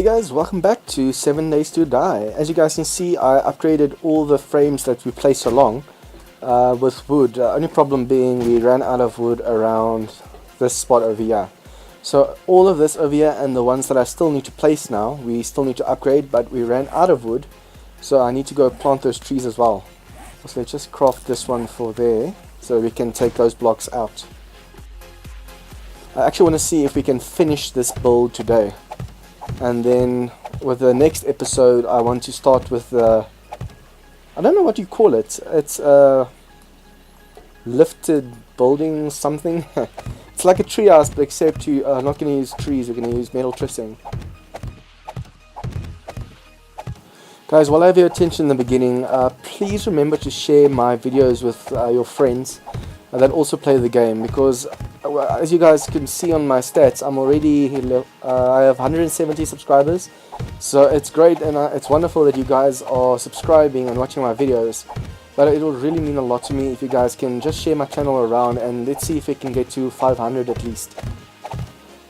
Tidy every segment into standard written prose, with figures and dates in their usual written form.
Hey guys, welcome back to 7 Days to Die. As you guys can see, I upgraded all the frames that we placed along with wood. Only problem being we ran out of wood around this spot over here. So all of this over here and the ones that I still need to place now, we still need to upgrade, but we ran out of wood. So I need to go plant those trees as well. So let's just craft this one for there, so we can take those blocks out. I actually want to see if we can finish this build today. And then with the next episode I want to start with the, I don't know what you call it, it's a lifted building something. It's like a tree house, but except you are not going to use trees, we're going to use metal trussing. Guys, while I have your attention in the beginning, please remember to share my videos with your friends that also play the game, because as you guys can see on my stats, I'm already I have 170 subscribers, so it's great and it's wonderful that you guys are subscribing and watching my videos, but it will really mean a lot to me if you guys can just share my channel around, and let's see if we can get to 500 at least.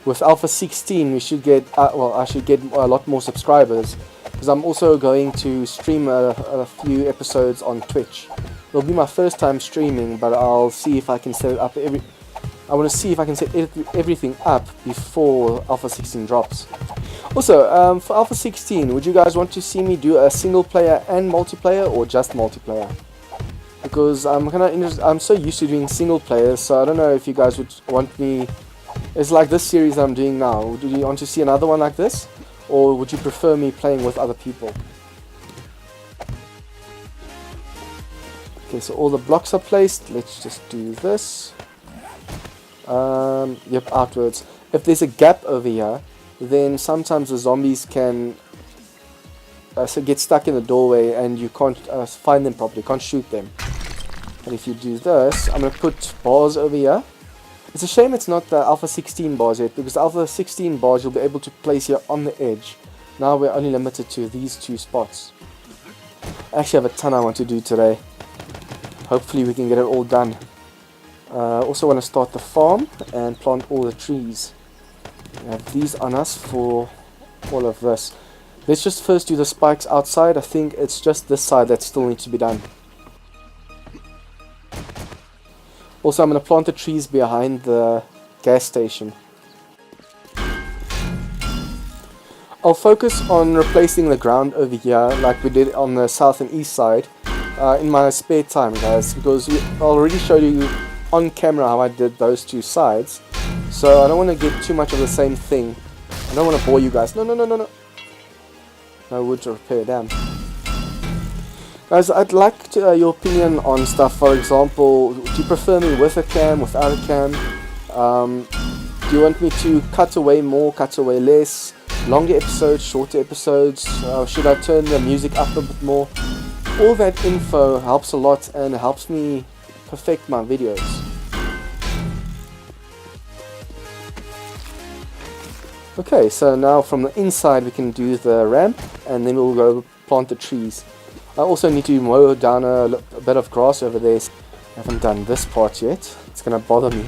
With Alpha 16 we should get, well, I should get a lot more subscribers, because I'm also going to stream a few episodes on Twitch. It'll be my first time streaming, but I'll see if I can set it up I want to see if I can set everything up before Alpha 16 drops. Also, for Alpha 16, would you guys want to see me do a single player and multiplayer, or just multiplayer? Because I'm so used to doing single players, so I don't know if you guys would want me. It's like this series I'm doing now. Do you want to see another one like this, or would you prefer me playing with other people? Okay, so all the blocks are placed. Let's just do this. Yep, outwards. If there's a gap over here, then sometimes the zombies can get stuck in the doorway and you can't find them properly, can't shoot them. And if you do this, I'm going to put bars over here. It's a shame it's not the Alpha 16 bars yet, because the Alpha 16 bars you'll be able to place here on the edge. Now we're only limited to these two spots. I actually have a ton I want to do today. Hopefully we can get it all done. Also want to start the farm and plant all the trees. We have these on us for all of this. Let's just first do the spikes outside. I think it's just this side that still needs to be done. Also, I'm going to plant the trees behind the gas station. I'll focus on replacing the ground over here like we did on the south and east side in my spare time, guys, because I already showed you on camera how I did those two sides, so I don't want to get too much of the same thing. I don't want to bore you guys. No wood to repair, damn. Guys, I'd like your opinion on stuff. For example, do you prefer me with a cam, without a cam? Do you want me to cut away more, cut away less, longer episodes, shorter episodes? Should I turn the music up a bit more? All that info helps a lot and helps me perfect my videos. Okay, so now from the inside we can do the ramp, and then we'll go plant the trees. I also need to mow down a bit of grass over there. I haven't done this part yet. It's gonna bother me.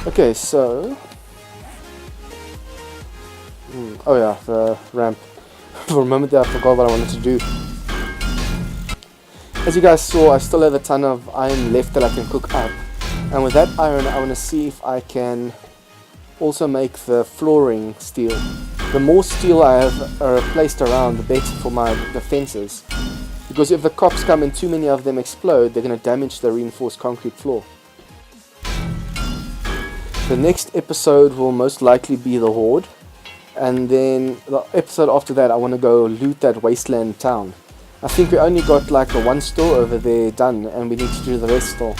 Okay, so oh yeah, the ramp. For a moment there I forgot what I wanted to do. As you guys saw, I still have a ton of iron left that I can cook up, and with that iron I want to see if I can also make the flooring steel. The more steel I have placed around, the better for my defenses, because if the cops come and too many of them explode, they're going to damage the reinforced concrete floor. The next episode will most likely be the Horde, and then the episode after that I want to go loot that wasteland town. I think we only got like the one store over there done, and we need to do the rest still.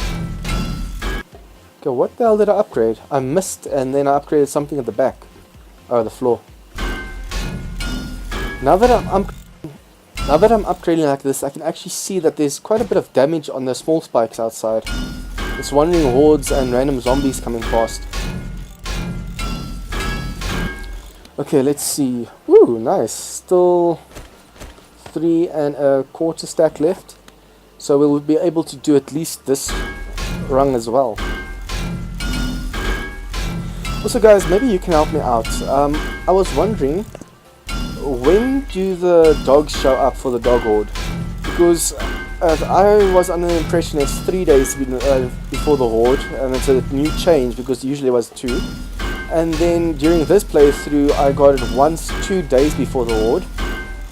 Okay, what the hell did I upgrade? I missed, and then I upgraded something at the back. Oh, the floor. Now that I'm upgrading like this, I can actually see that there's quite a bit of damage on the small spikes outside. It's wandering hordes and random zombies coming past. Okay, let's see. Woo, nice. Still 3 1/4 stack left, so we'll be able to do at least this rung as well. Also guys, maybe you can help me out. I was wondering when do the dogs show up for the dog horde? Because I was under the impression it's 3 days before the horde, and it's a new change because usually it was 2. And then during this playthrough I got it once 2 days before the horde,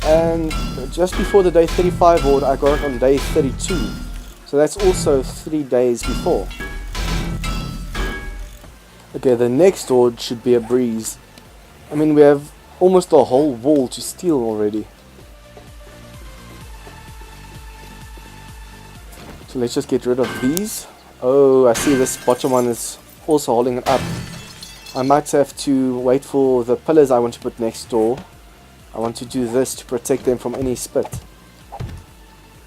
and just before the day 35 horde I got it on day 32. So that's also 3 days before. Okay, the next horde should be a breeze. I mean, we have almost a whole wall to steal already. So let's just get rid of these. Oh, I see this bottom one is also holding it up. I might have to wait for the pillars I want to put next door. I want to do this to protect them from any spit.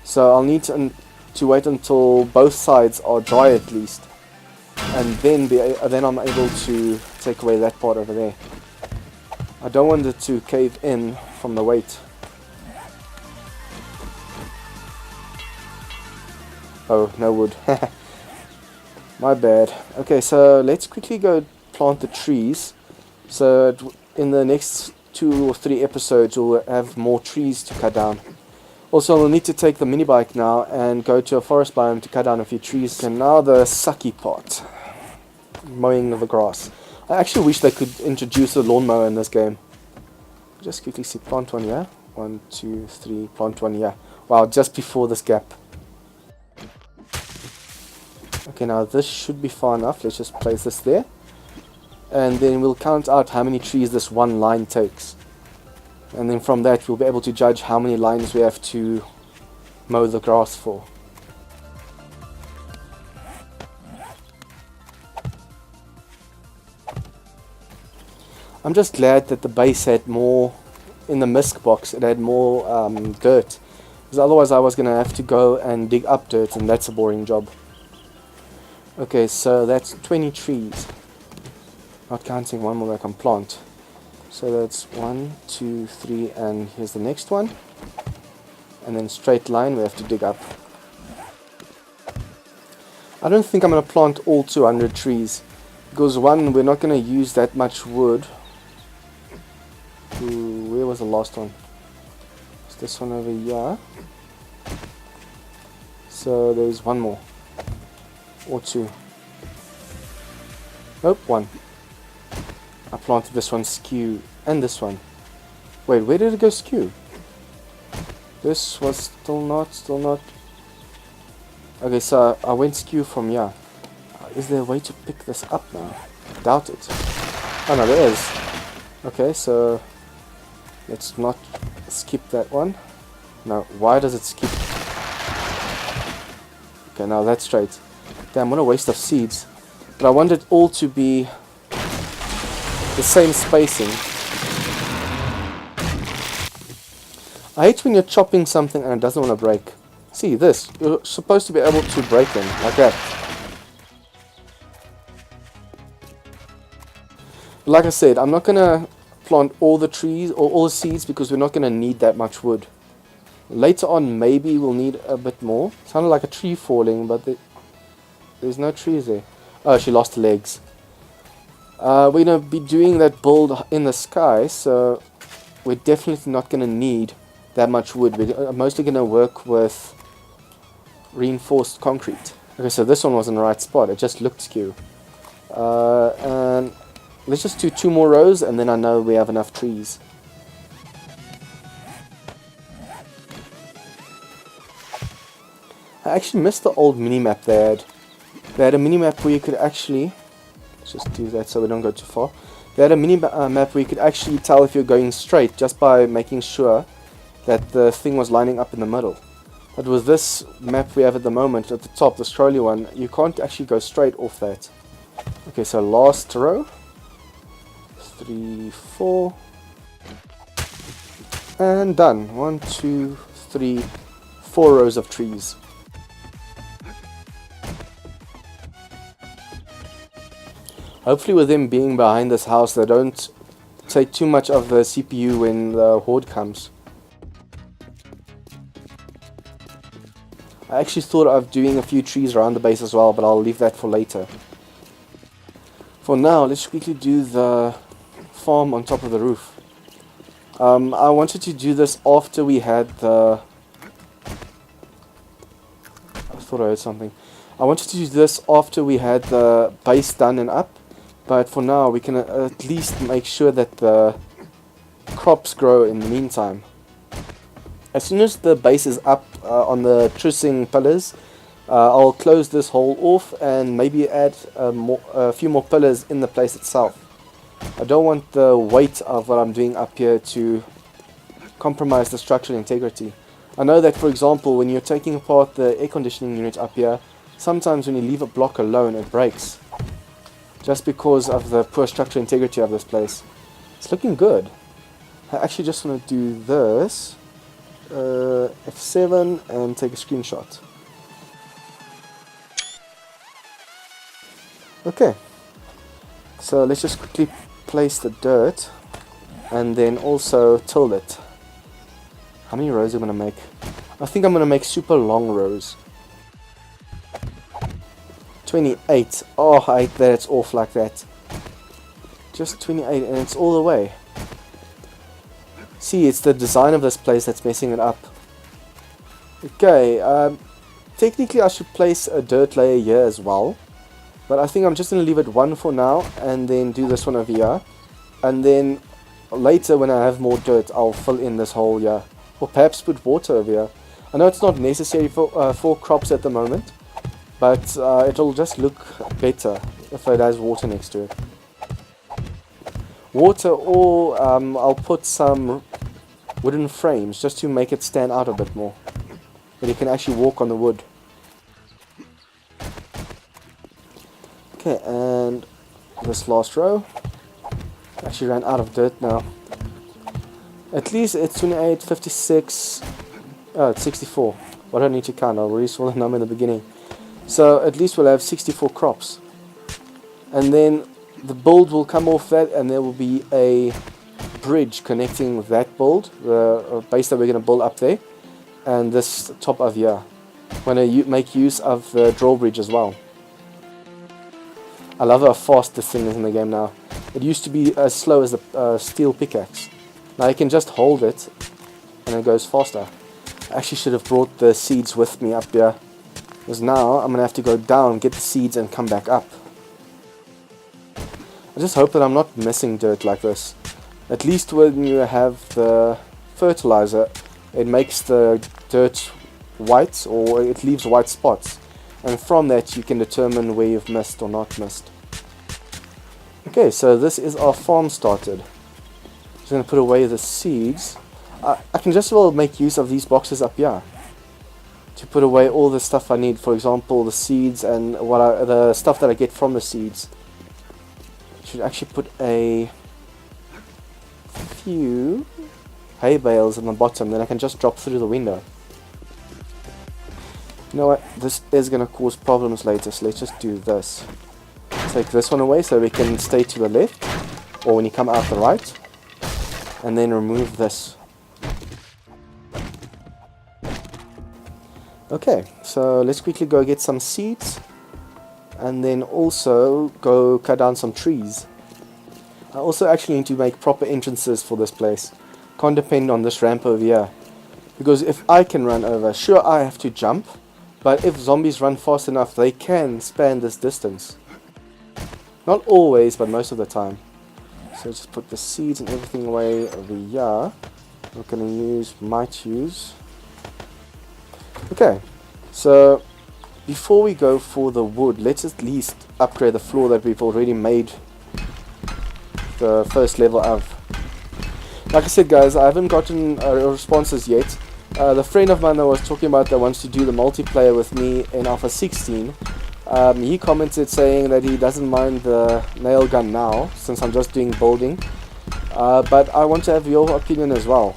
So I'll need to wait until both sides are dry at least. And then I'm able to take away that part over there. I don't want it to cave in from the weight. Oh, no wood. My bad. Okay, so let's quickly go plant the trees. So in the next 2 or 3 episodes we'll have more trees to cut down. Also, we'll need to take the mini bike now and go to a forest biome to cut down a few trees. And now the sucky part. Mowing of the grass. I actually wish they could introduce a lawnmower in this game. Just quickly see, plant one here. 1, 2, 3, plant one here. Wow, just before this gap. Okay, now this should be far enough. Let's just place this there. And then we'll count out how many trees this one line takes. And then from that we'll be able to judge how many lines we have to mow the grass for. I'm just glad that the base had more, in the misc box it had more dirt, because otherwise I was going to have to go and dig up dirt, and that's a boring job. Okay, so that's 20 trees, not counting one more I can plant. So that's 1, 2, 3, and here's the next one, and then straight line we have to dig up. I don't think I'm going to plant all 200 trees, because one, we're not going to use that much wood. Ooh, where was the last one? It's this one over here. So there's one more. Or 2. Nope, 1. I planted this one skew. And this one. Wait, where did it go skew? This was still not. Okay, so I went skew from here. Is there a way to pick this up now? Doubt it. Oh no, there is. Okay, so let's not skip that one. Now, why does it skip? Okay, now that's straight. Damn, what a waste of seeds. But I want it all to be the same spacing. I hate when you're chopping something and it doesn't want to break. See this, you're supposed to be able to break them like that. Like I said, I'm not going to plant all the trees or all the seeds because we're not going to need that much wood. Later on maybe we'll need a bit more. Sounded like a tree falling, but there's no trees there. Oh, she lost her legs. We're going to be doing that build in the sky, so we're definitely not going to need that much wood. We're mostly going to work with reinforced concrete. Okay, so this one was in the right spot. It just looked skew. And let's just do 2 more rows, and then I know we have enough trees. I actually missed the old mini-map they had. They had a mini-map where you could actually... Let's just do that so we don't go too far. They had a mini-map where you could actually tell if you're going straight just by making sure that the thing was lining up in the middle. But with this map we have at the moment, at the top, the scrolly one, you can't actually go straight off that. Okay, so last row. 3, 4. And done. 1, 2, 3, 4 rows of trees. Hopefully with them being behind this house, they don't take too much of the CPU when the horde comes. I actually thought of doing a few trees around the base as well, but I'll leave that for later. For now, let's quickly do the farm on top of the roof. I wanted to do this after we had the... I thought I heard something. I wanted to do this after we had the base done and up, but for now we can at least make sure that the crops grow in the meantime. As soon as the base is up on the trussing pillars, I'll close this hole off and maybe add a few more pillars in the place itself. I don't want the weight of what I'm doing up here to compromise the structural integrity. I know that, for example, when you're taking apart the air conditioning unit up here, sometimes when you leave a block alone it breaks, just because of the poor structural integrity of this place. It's looking good. I actually just want to do this, F7, and take a screenshot. Okay, so let's just quickly place the dirt and then also till it. How many rows am I going to make? I think I'm going to make super long rows. 28. Oh, I hate that it's off like that. Just 28 and it's all the way. See, it's the design of this place that's messing it up. Okay, technically I should place a dirt layer here as well. But I think I'm just going to leave it one for now and then do this one over here. And then later when I have more dirt, I'll fill in this hole here. Or perhaps put water over here. I know it's not necessary for crops at the moment, but it'll just look better if it has water next to it. Water, or I'll put some wooden frames just to make it stand out a bit more. But you can actually walk on the wood. Okay, and this last row. Actually ran out of dirt now. At least it's 28, 56, it's 64. What do I need to count? I already saw the number in the beginning. So at least we'll have 64 crops. And then the build will come off that, and there will be a bridge connecting that build, the base that we're going to build up there, and this top of here. I'm going to make use of the drawbridge as well. I love how fast this thing is in the game now. It used to be as slow as the steel pickaxe. Now you can just hold it and it goes faster. I actually should have brought the seeds with me up here, because now I'm going to have to go down, get the seeds and come back up. I just hope that I'm not missing dirt like this. At least when you have the fertilizer, it makes the dirt white, or it leaves white spots. And from that you can determine where you've missed or not missed. Okay, so this is our farm started. Just going to put away the seeds. I can just well make use of these boxes up here to put away all the stuff I need. For example, the seeds and the stuff that I get from the seeds. Should actually put a few hay bales in the bottom, then I can just drop through the window. You know what, this is going to cause problems later, so let's just do this. Take this one away so we can stay to the left, or when you come out the right, and then remove this. Okay, so let's quickly go get some seeds, and then also go cut down some trees. I also actually need to make proper entrances for this place. Can't depend on this ramp over here, because if I can run over, sure I have to jump, but if zombies run fast enough they can span this distance. Not always, but most of the time. So just put the seeds and everything away over here. We're going to might use. Okay, so before we go for the wood, let's at least upgrade the floor that we've already made the first level of. Like I said guys, I haven't gotten responses yet. The friend of mine that was talking about that wants to do the multiplayer with me in Alpha 16, he commented saying that he doesn't mind the nail gun now, since I'm just doing building. But I want to have your opinion as well.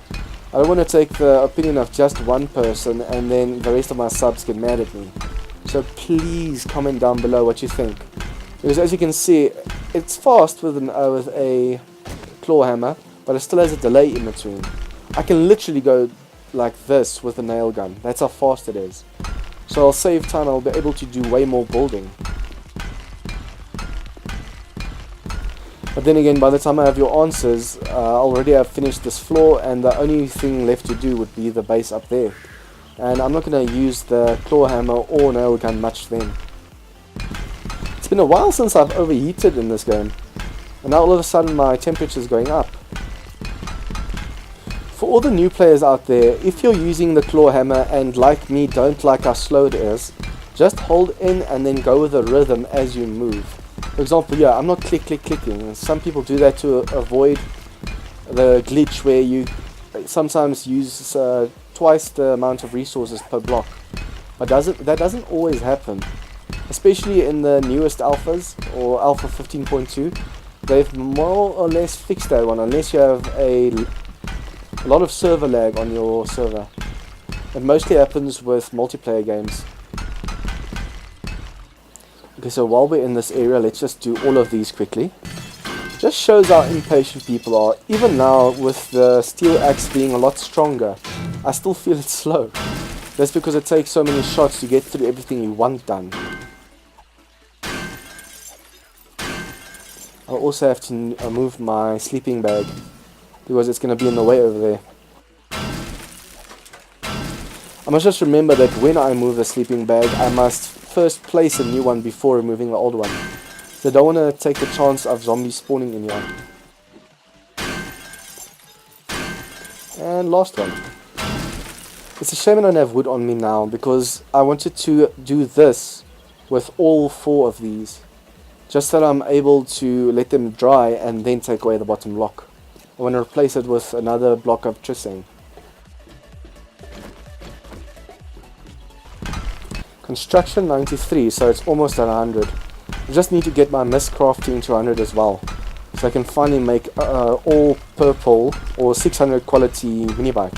I don't want to take the opinion of just one person and then the rest of my subs get mad at me. So please comment down below what you think. Because as you can see, it's fast with a claw hammer, but it still has a delay in between. I can literally go like this with a nail gun. That's how fast it is. So I'll save time, I'll be able to do way more building. But then again, by the time I have your answers, I already have finished this floor, and the only thing left to do would be the base up there. And I'm not going to use the claw hammer or nail gun much then. It's been a while since I've overheated in this game, and now all of a sudden my temperature is going up. For all the new players out there, if you're using the claw hammer and like me don't like how slow it is, just hold in and then go with the rhythm as you move. For example, yeah, I'm not clicking. Some people do that to avoid the glitch where you sometimes use twice the amount of resources per block. But that doesn't always happen. Especially in the newest alphas, or alpha 15.2, they've more or less fixed that one, unless you have a lot of server lag on your server. It mostly happens with multiplayer games. Okay, so while we're in this area, let's just do all of these quickly. Just shows how impatient people are. Even now, with the steel axe being a lot stronger, I still feel it's slow. That's because it takes so many shots to get through everything you want done. I'll also have to move my sleeping bag, because it's going to be in the way over there. I must just remember that when I move the sleeping bag, I must first place a new one before removing the old one. So I don't want to take the chance of zombies spawning in here. And last one. It's a shame I don't have wood on me now, because I wanted to do this with all 4 of these. Just so that I'm able to let them dry and then take away the bottom block. I want to replace it with another block of trissing. Construction 93, so it's almost at 100. I just need to get my mist crafting to 100 as well, so I can finally make all purple or 600 quality mini bike.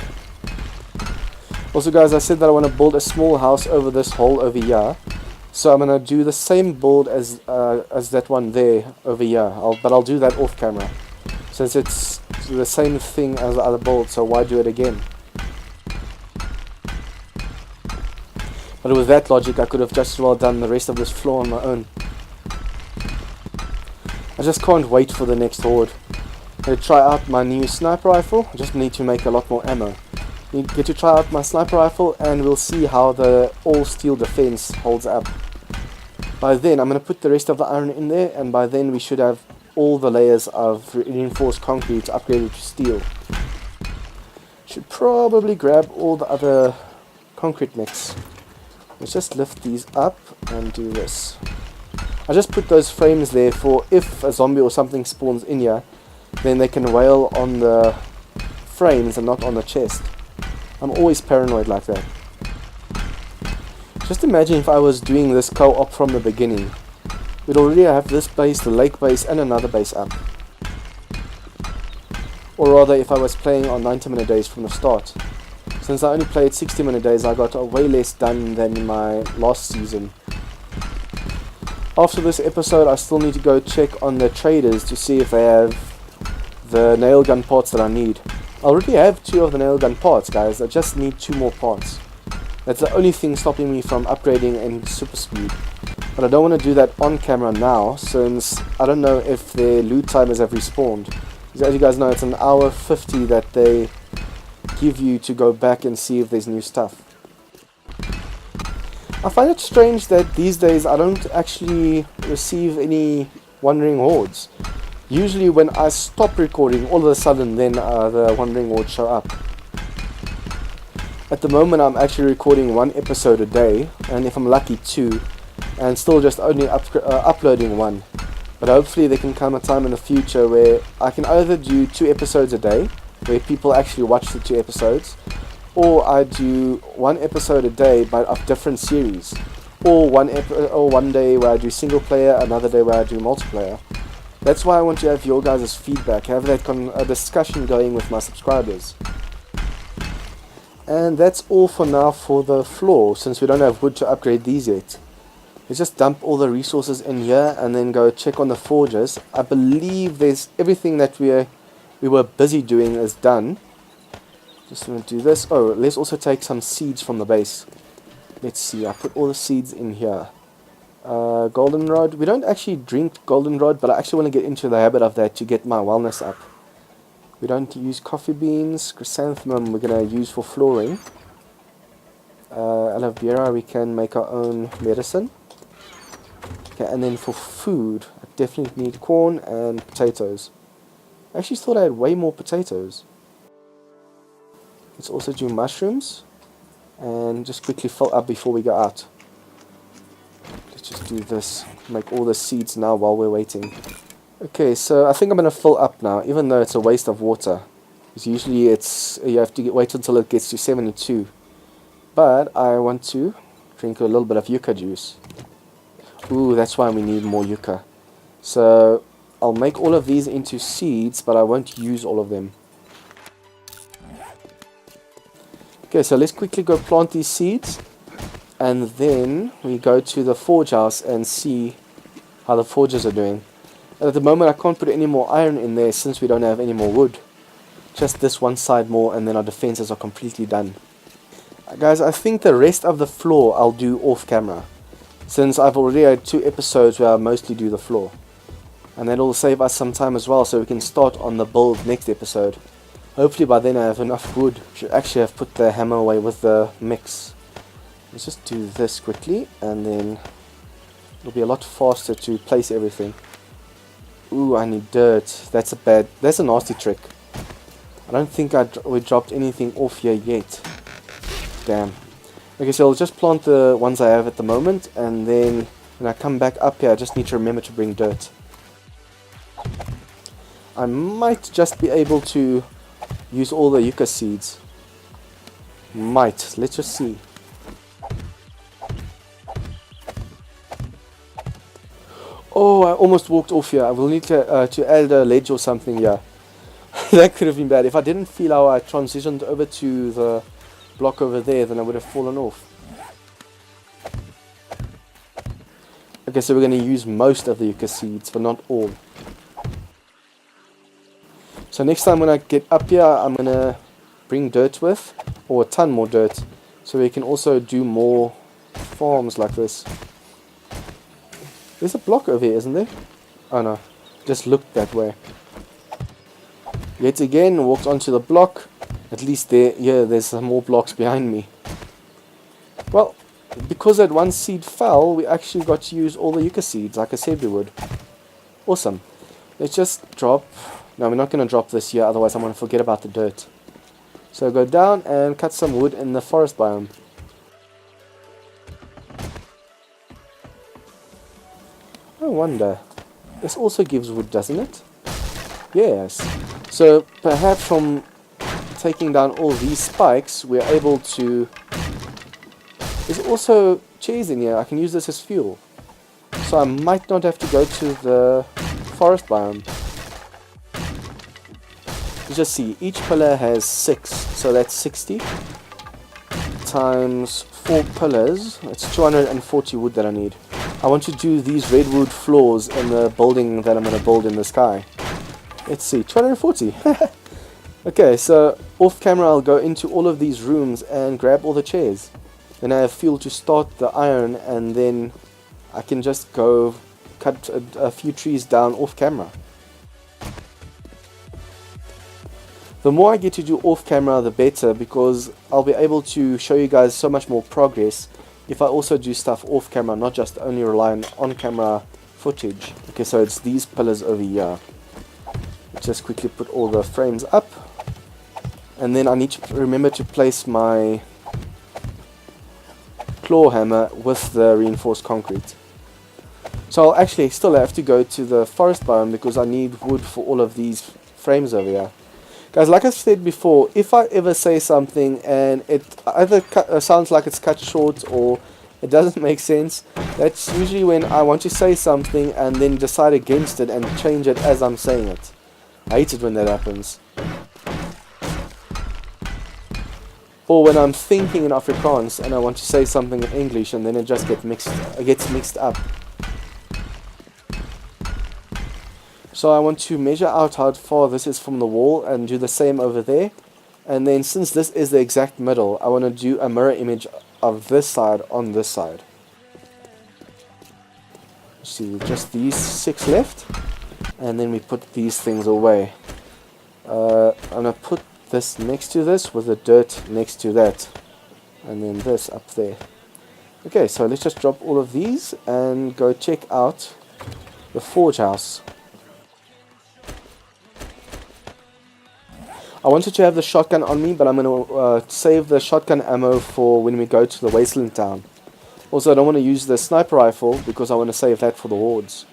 Also guys, I said that I want to build a small house over this hole over here, so I'm going to do the same build as that one there over here, but I'll do that off camera, since it's the same thing as the other build, so why do it again? But with that logic, I could have just as well done the rest of this floor on my own. I just can't wait for the next horde. I'm going to try out my new sniper rifle. I just need to make a lot more ammo. Get to try out my sniper rifle, and we'll see how the all steel defense holds up. By then, I'm going to put the rest of the iron in there, and by then we should have all the layers of reinforced concrete upgraded to steel. Should probably grab all the other concrete mix. Let's just lift these up and do this. I just put those frames there for if a zombie or something spawns in here, then they can wail on the frames and not on the chest. I'm always paranoid like that. Just imagine if I was doing this co-op from the beginning. We'd already have this base, the lake base, and another base up. Or rather, if I was playing on 90-minute days from the start. Since I only played 60-minute days, I got way less done than in my last season. After this episode, I still need to go check on the traders to see if they have the nail gun parts that I need. I already have 2 of the nail gun parts, guys. I just need 2 more parts. That's the only thing stopping me from upgrading in super speed. But I don't want to do that on camera now, since I don't know if their loot timers have respawned. Because as you guys know, it's an hour 50 that they give you to go back and see if there's new stuff. I find it strange that these days I don't actually receive any wandering hordes. Usually when I stop recording, all of a sudden then the wandering hordes show up. At the moment I'm actually recording 1 episode a day, and if I'm lucky 2, and still just only uploading 1. But hopefully there can come a time in the future where I can either do 2 episodes a day, where people actually watch the 2 episodes, or I do 1 episode a day but of different series, or one day where I do single player, another day where I do multiplayer. That's why I want to have your guys' feedback, have that discussion going with my subscribers. And that's all for now for the floor, since we don't have wood to upgrade these yet. Let's just dump all the resources in here and then go check on the forges. I believe there's everything that we were busy doing is done. Just going to do this. Oh, let's also take some seeds from the base. Let's see, I put all the seeds in here. Goldenrod. We don't actually drink goldenrod, but I actually want to get into the habit of that to get my wellness up. We don't use coffee beans. Chrysanthemum we're going to use for flooring. Aloe vera, we can make our own medicine. Okay, and then for food, I definitely need corn and potatoes. I actually thought I had way more potatoes. Let's also do mushrooms. And just quickly fill up before we go out. Let's just do this. Make all the seeds now while we're waiting. Okay, so I think I'm going to fill up now, even though it's a waste of water. Because usually you have to wait until it gets to 72. But I want to drink a little bit of yucca juice. Ooh, that's why we need more yucca. So I'll make all of these into seeds, but I won't use all of them. Okay, so let's quickly go plant these seeds. And then we go to the forge house and see how the forges are doing. And at the moment I can't put any more iron in there since we don't have any more wood. Just this one side more and then our defenses are completely done. Guys, I think the rest of the floor I'll do off camera, since I've already had 2 episodes where I mostly do the floor. And that'll save us some time as well, so we can start on the build next episode. Hopefully by then I have enough wood. Should actually have put the hammer away with the mix. Let's just do this quickly, and then it'll be a lot faster to place everything. Ooh, I need dirt. That's a nasty trick. I don't think we dropped anything off here yet. Damn. Okay, so I'll just plant the ones I have at the moment, and then when I come back up here I just need to remember to bring dirt. I might just be able to use all the yucca seeds. Might. Let's just see. Oh, I almost walked off here. I will need to add a ledge or something here. That could have been bad. If I didn't feel how I transitioned over to the block over there, then I would have fallen off. Okay, so we're going to use most of the yucca seeds, but not all. So next time when I get up here, I'm going to bring dirt with, or a ton more dirt, so we can also do more farms like this. There's a block over here, isn't there? Oh no, just looked that way. Yet again, walked onto the block. At least there's some more blocks behind me. Well, because that one seed fell, we actually got to use all the yucca seeds, like I said we would. Awesome. Let's just drop. No, we're not going to drop this here, otherwise I'm going to forget about the dirt. So go down and cut some wood in the forest biome. I wonder. This also gives wood, doesn't it? Yes. So perhaps from taking down all these spikes, we're able to... There's also chairs in here. I can use this as fuel. So I might not have to go to the forest biome. You just see, each pillar has 6, so that's 60 times 4 pillars. It's 240 wood that I need. I want to do these redwood floors in the building that I'm going to build in the sky. Let's see, 240. Okay, so off camera I'll go into all of these rooms and grab all the chairs. Then I have fuel to start the iron, and then I can just go cut a few trees down off camera. The more I get to do off camera, the better, because I'll be able to show you guys so much more progress if I also do stuff off camera, not just only rely on camera footage. Okay, so it's these pillars over here. Just quickly put all the frames up, and then I need to remember to place my claw hammer with the reinforced concrete. So I'll actually still have to go to the forest biome because I need wood for all of these frames over here. Guys, like I said before, if I ever say something and it either sounds like it's cut short or it doesn't make sense, that's usually when I want to say something and then decide against it and change it as I'm saying it. I hate it when that happens. Or when I'm thinking in Afrikaans and I want to say something in English and then it just gets mixed up. So I want to measure out how far this is from the wall and do the same over there. And then since this is the exact middle, I want to do a mirror image of this side on this side. see, just these 6 left, and then we put these things away. I'm going to put this next to this with the dirt next to that, and then this up there. Okay, so let's just drop all of these and go check out the forge house. I wanted to have the shotgun on me, but I'm going to save the shotgun ammo for when we go to the wasteland town. Also, I don't want to use the sniper rifle because I want to save that for the hordes.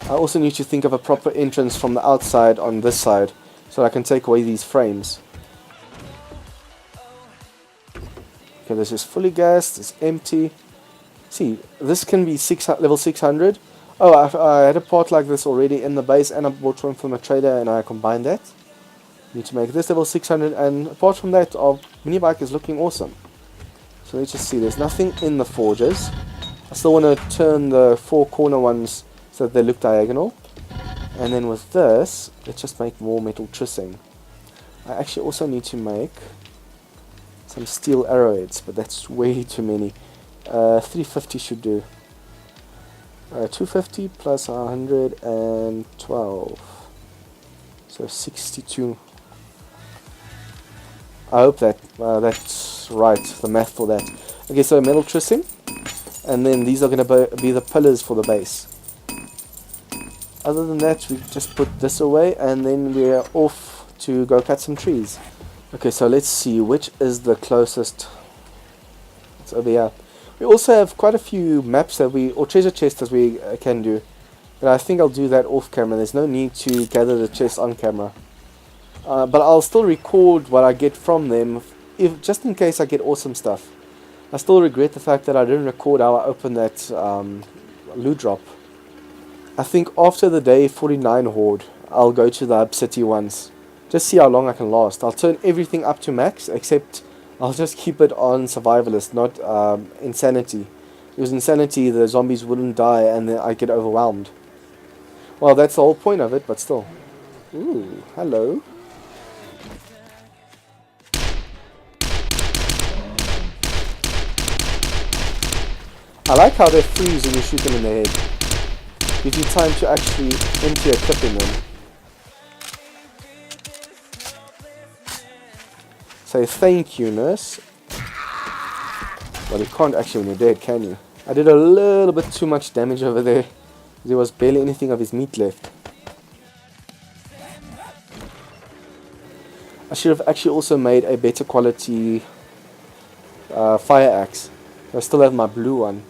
I also need to think of a proper entrance from the outside on this side, so I can take away these frames. Okay, this is fully gassed, it's empty. See, this can be level 600. Oh, I had a part like this already in the base, and I bought one from a trader and I combined that. Need to make this level 600, and apart from that, our mini bike is looking awesome. So let's just see, there's nothing in the forges. I still want to turn the 4 corner ones so that they look diagonal. And then with this, let's just make more metal trissing. I actually also need to make some steel arrowheads, but that's way too many. 350 should do. 250 plus 112. So 62. I hope that that's right, the math for that. Okay, so metal trissing, and then these are going to be the pillars for the base. Other than that, we just put this away, and then we're off to go cut some trees. Okay, so let's see which is the closest. It's over here. We also have quite a few maps that or treasure chests that we can do, but I think I'll do that off camera. There's no need to gather the chests on camera. But I'll still record what I get from them, just in case I get awesome stuff. I still regret the fact that I didn't record how I opened that loot drop. I think after the day 49 Horde, I'll go to the Hub City ones. Just see how long I can last. I'll turn everything up to max, except I'll just keep it on Survivalist, not Insanity. Because Insanity, the zombies wouldn't die and then I'd get overwhelmed. Well, that's the whole point of it, but still. Ooh, hello. I like how they freeze when you shoot them in the head. Gives you time to actually empty a clip in them. Say thank you, nurse. Well, you can't actually when you're dead, can you? I did a little bit too much damage over there. There was barely anything of his meat left. I should have actually also made a better quality fire axe. I still have my blue one.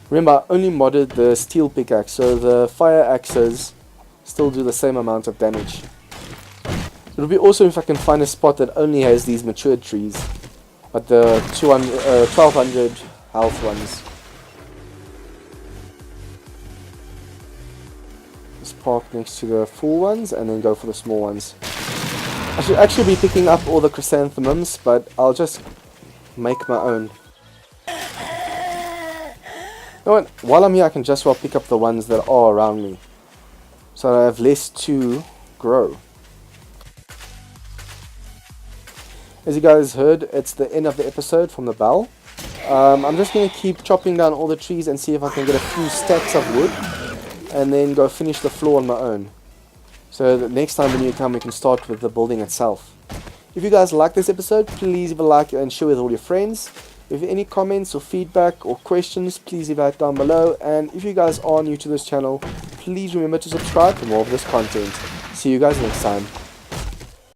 Remember, I only modded the steel pickaxe, so the fire axes still do the same amount of damage. It would be awesome if I can find a spot that only has these mature trees, but the 1200 health ones. Just park next to the full ones and then go for the small ones. I should actually be picking up all the chrysanthemums, but I'll just make my own. You know what? While I'm here, I can just well pick up the ones that are around me, so I have less to grow. As you guys heard, it's the end of the episode from the bell. I'm just going to keep chopping down all the trees and see if I can get a few stacks of wood, and then go finish the floor on my own. So that next time when you come, we can start with the building itself. If you guys like this episode, please leave a like and share with all your friends. If you have any comments or feedback or questions, please leave that down below. And if you guys are new to this channel, please remember to subscribe for more of this content. See you guys next time.